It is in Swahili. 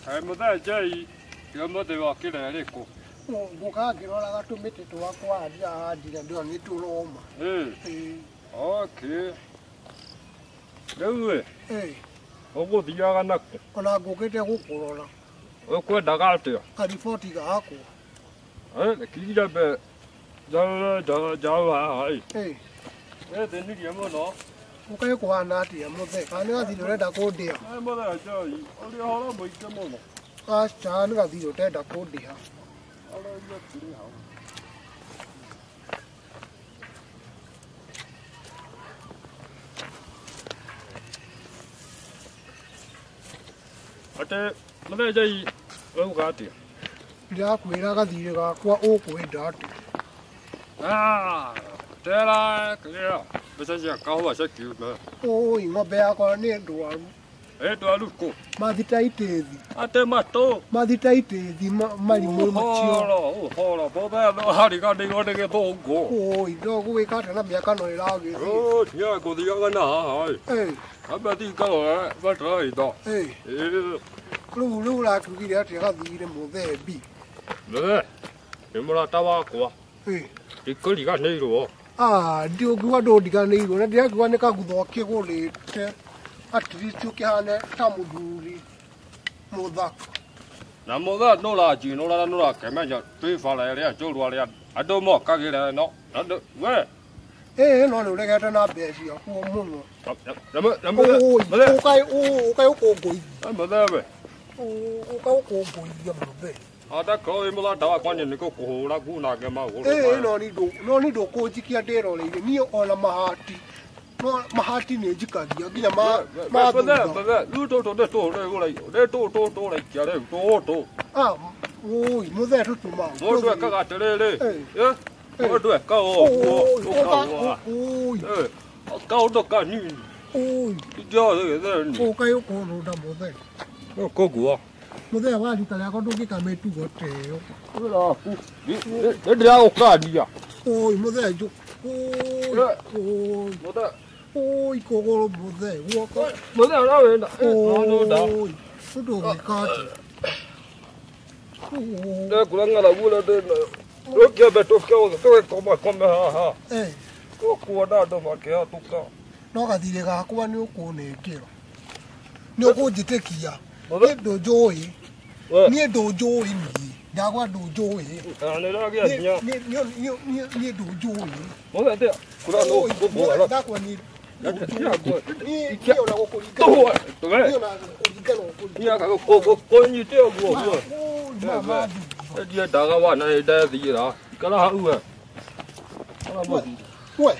Hai mo da jai. Yo mo de wa kile le ko. Mo ka ke ro la tu mete to wa kwa dia di ndo ni tu lo ma. Okay. Dewe. Ogo dia ga nak. Ona go ke te go ko la. O ko da ga te. Ka di 40 ga ko. Ki ja be. Ja wa hai. De ni dia mo no. Mo ka ko ana ti mo te ka ni ga di lo da ko dia. Mo da jai. O ri ha la mo ke mo no. Ka cha ni ga di lo te da ko dia. Ala ya ti ha. Ate mana jai o ga ti. Dia ku ira ga di ga kwa o ko da ti. Te la clear. Besa ja ka ho sa ki ba. O I mo be a ko ni do a. Do alu ko. Ma di tai te di. Ate ma to. Ma di tai te di ma li mo ma chi o. Ho bo ba no ha ri ga de go de ke to go. O I do ku ka ta na me ka no la ge. Ya ko di ga na ha. Apa ti ka ba tra I do. Lu la ku ki dia te ga di de mo de bi. E mo la ta wa ko. Ti ko li ga nei ro. Dio ku do di ga nei ro na dia ku ne ka gu do ke go le te. Atri tu ke hane tamuduri. Mo da. Na mo da no la ji no la ke ma ja tui fa la ya jo lo ya. A do mo ka ke la no. Na do we. No le ga ta na be si ko mo no. O kai ko go. Mo da be. O ka ko go ya mo be. Da ko mo la da kwa ni ko ko la ku na ke ma ho. No ni do ko ji ki de ro le ni o la mahati. No mahati ne ji ka dia ki ma lu to le go le kia le to. Mo da tu ma. Mo do ka te le. Mo do ka ka do ka ni. Jo le. O ka yo ko no da mo da. Ko gu. Mo da wa di ka la ko do ki ka me tu go te yo. La ku. De dia o ka dia. Mo da jo. Mo da. Oi, ko mo da. Mo da ra we da. No da. Su do mi ka ti. De ku la ngala bu la de. Lo ke be to ko ha. Ko da do ma ke ha tu ka. No ka di ga ko ni ko ne ke ro. Ni ko ji te ki ya. Ni do jo yi. Ni do jo yi ni. Da kwa do jo yi. Ne la ke ya. Ni do jo yi. Mo da te. Ku la no bo la. Da kwa ni. Ni yo na ko ko to ve. Ni na ko ka no ko. Ni ka ko ni te go. Ma. Dia da ga wa na da di ra. Ka la ha u. Ala mo. Ué.